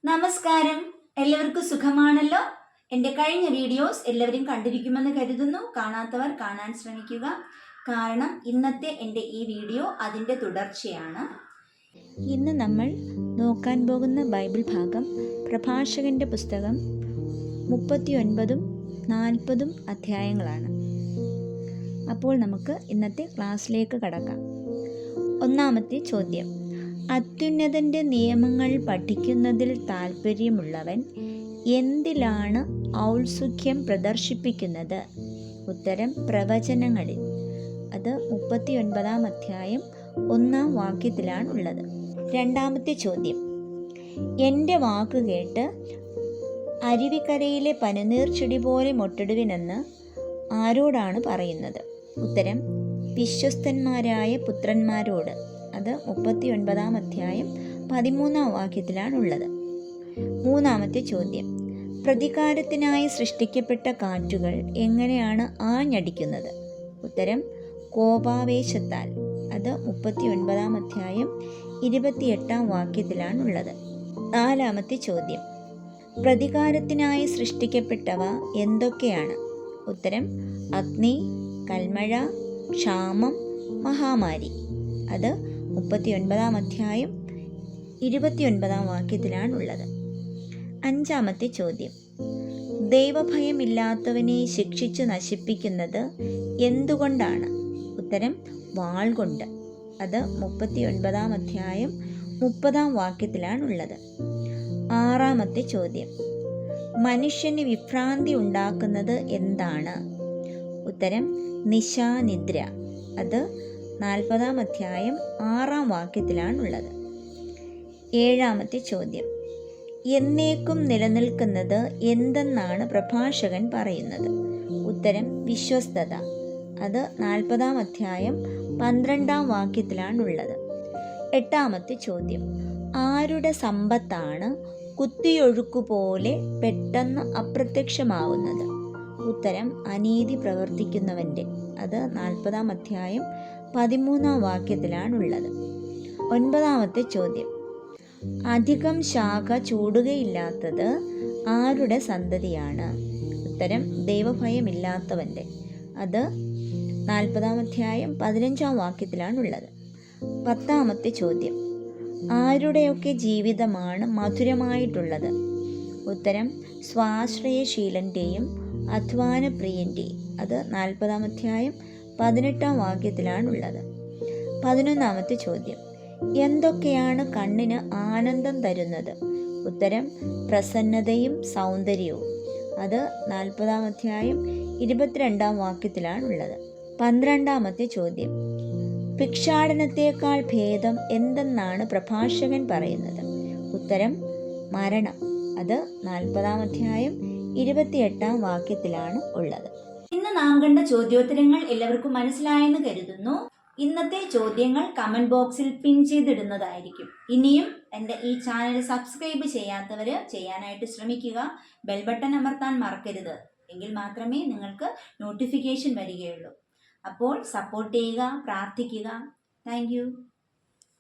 നമസ്കാരം, എല്ലാവർക്കും സുഖമാണല്ലോ. എൻ്റെ കഴിഞ്ഞ വീഡിയോസ് എല്ലാവരും കണ്ടിരിക്കുമെന്ന് കരുതുന്നു. കാണാത്തവർ കാണാൻ ശ്രമിക്കുക. കാരണം ഇന്നത്തെ എൻ്റെ ഈ വീഡിയോ അതിൻ്റെ തുടർച്ചയാണ്. ഇന്ന് നമ്മൾ നോക്കാൻ പോകുന്ന ബൈബിൾ ഭാഗം പ്രഭാഷകൻ്റെ പുസ്തകം 39ഉം 40ഉം അധ്യായങ്ങളാണ്. അപ്പോൾ നമുക്ക് ഇന്നത്തെ ക്ലാസ്സിലേക്ക് കടക്കാം. ഒന്നാമത്തെ ചോദ്യം: അത്യുന്നതൻ്റെ നിയമങ്ങൾ പഠിക്കുന്നതിൽ താൽപ്പര്യമുള്ളവൻ എന്തിലാണ് ഔത്സുക്യം പ്രദർശിപ്പിക്കുന്നത്? ഉത്തരം: പ്രവചനങ്ങളിൽ. അത് 39-ാം അധ്യായം 1-ാം വാക്യത്തിലാണുള്ളത്. രണ്ടാമത്തെ ചോദ്യം: എൻ്റെ വാക്ക് കേട്ട് അരുവിക്കരയിലെ പനിനീർച്ചെടി പോലെ മൊട്ടിടുവിനെന്ന് ആരോടാണ് പറയുന്നത്? ഉത്തരം: വിശ്വസ്തന്മാരായ പുത്രന്മാരോട്. അത് 39-ാം അധ്യായം 13-ാം വാക്യത്തിലാണുള്ളത്. മൂന്നാമത്തെ ചോദ്യം: പ്രതികാരത്തിനായി സൃഷ്ടിക്കപ്പെട്ട കാറ്റുകൾ എങ്ങനെയാണ് ആഞ്ഞടിക്കുന്നത്? ഉത്തരം: കോപാവേശത്താൽ. അത് 39-ാം അധ്യായം 28-ാം വാക്യത്തിലാണുള്ളത്. നാലാമത്തെ ചോദ്യം: പ്രതികാരത്തിനായി സൃഷ്ടിക്കപ്പെട്ടവ എന്തൊക്കെയാണ്? ഉത്തരം: അഗ്നി, കൽമഴ, ക്ഷാമം, മഹാമാരി. അത് 39-ാം അധ്യായം 29-ാം വാക്യത്തിലാണുള്ളത്. അഞ്ചാമത്തെ ചോദ്യം: ദൈവഭയമില്ലാത്തവനെ ശിക്ഷിച്ച് നശിപ്പിക്കുന്നത് എന്തുകൊണ്ടാണ്? ഉത്തരം: വാൾ കൊണ്ട്. അത് 39-ാം അധ്യായം 30-ാം വാക്യത്തിലാണുള്ളത്. ആറാമത്തെ ചോദ്യം: മനുഷ്യന് വിഭ്രാന്തി ഉണ്ടാക്കുന്നത് എന്താണ്? ഉത്തരം: നിശാനിദ്ര. അത് 40-ാം അധ്യായം 6-ാം വാക്യത്തിലാണുള്ളത്. ഏഴാമത്തെ ചോദ്യം: എന്നേക്കും നിലനിൽക്കുന്നത് എന്തെന്നാണ് പ്രഭാഷകൻ പറയുന്നത്? ഉത്തരം: വിശ്വസ്തത. അത് 40-ാം അധ്യായം 12-ാം വാക്യത്തിലാണുള്ളത്. എട്ടാമത്തെ ചോദ്യം: ആരുടെ സമ്പത്താണ് കുത്തിയൊഴുക്കുപോലെ പെട്ടെന്ന് അപ്രത്യക്ഷമാവുന്നത്? ഉത്തരം: അനീതി പ്രവർത്തിക്കുന്നവൻ്റെ. അത് 40-ാം അധ്യായം 13-ാം വാക്യത്തിലാണുള്ളത്. ഒൻപതാമത്തെ ചോദ്യം: അധികം ശാഖ ചൂടുകയില്ലാത്തത് ആരുടെ സന്തതിയാണ്? ഉത്തരം: ദൈവഭയമില്ലാത്തവൻ്റെ. അത് 40-ാം അധ്യായം 15-ാം വാക്യത്തിലാണുള്ളത്. പത്താമത്തെ ചോദ്യം: ആരുടെയൊക്കെ ജീവിതമാണ് മധുരമായിട്ടുള്ളത്? ഉത്തരം: സ്വാശ്രയശീലൻ്റെയും അധ്വാനപ്രിയൻ്റെയും. അത് 40-ാം അധ്യായം 18-ാം വാക്യത്തിലാണുള്ളത്. 11-ാമത്തെ ചോദ്യം: എന്തൊക്കെയാണ് കണ്ണിന് ആനന്ദം തരുന്നത്? ഉത്തരം: പ്രസന്നതയും സൗന്ദര്യവും. അത് 40-ാം അധ്യായം 22-ാം വാക്യത്തിലാണുള്ളത്. 12-ാമത്തെ ചോദ്യം: ഭിക്ഷാടനത്തേക്കാൾ ഭേദം എന്തെന്നാണ് പ്രഭാഷകൻ പറയുന്നത്? ഉത്തരം: മരണം. അത് 40-ാം അധ്യായം 28-ാം വാക്യത്തിലാണ് ഉള്ളത്. ഇന്ന് നാം കണ്ട ചോദ്യോത്തരങ്ങൾ എല്ലാവർക്കും മനസ്സിലായെന്ന് കരുതുന്നു. ഇന്നത്തെ ചോദ്യങ്ങൾ കമന്റ് ബോക്സിൽ പിൻ ചെയ്തിടുന്നതായിരിക്കും. ഇനിയും എൻ്റെ ഈ ചാനൽ സബ്സ്ക്രൈബ് ചെയ്യാത്തവർ ചെയ്യാനായിട്ട് ശ്രമിക്കുക. ബെൽ ബട്ടൺ അമർത്താൻ മറക്കരുത്. എങ്കിൽ മാത്രമേ നിങ്ങൾക്ക് നോട്ടിഫിക്കേഷൻ വരികയുള്ളൂ. അപ്പോൾ സപ്പോർട്ട് ചെയ്യുക, പ്രാർത്ഥിക്കുക. താങ്ക്